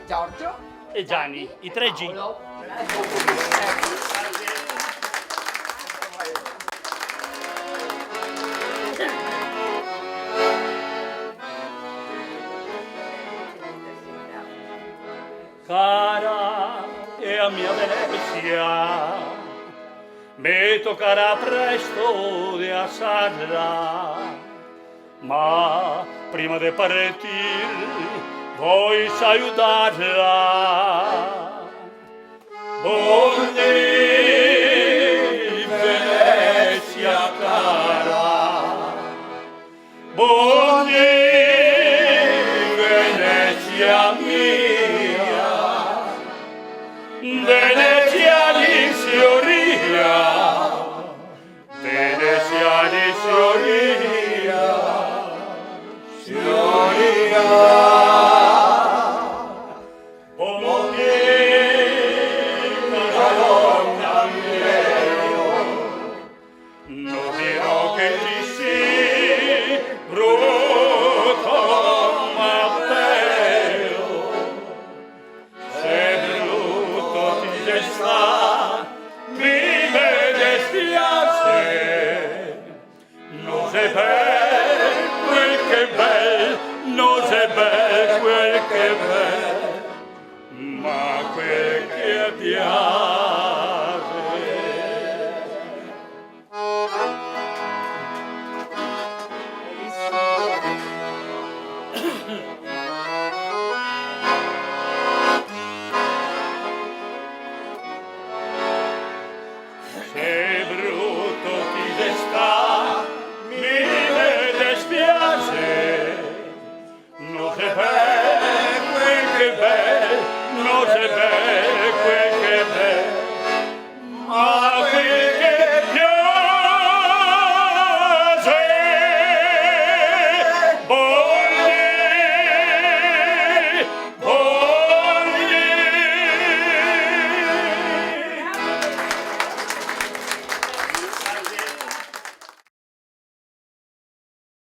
Giorgio e Gianni, i 3G. Paolo. Cara e a mia Venezia, me toccarà presto de assarla, ma prima de partir voy saludarla. Buondì, Venezia cara, buondì, Venezia mia, veneziani fioria, veneziani fioria, fioria. Non dirò che ti si brutto ma bello, se brutto ti gesta, mi dispiace, non sei bel quel che bel, non sei bel quel che bel, ma quel che piace. Se brutto ti desta, mi dispiace, non sei bel quel che bel, non sei bel quel che bel, ma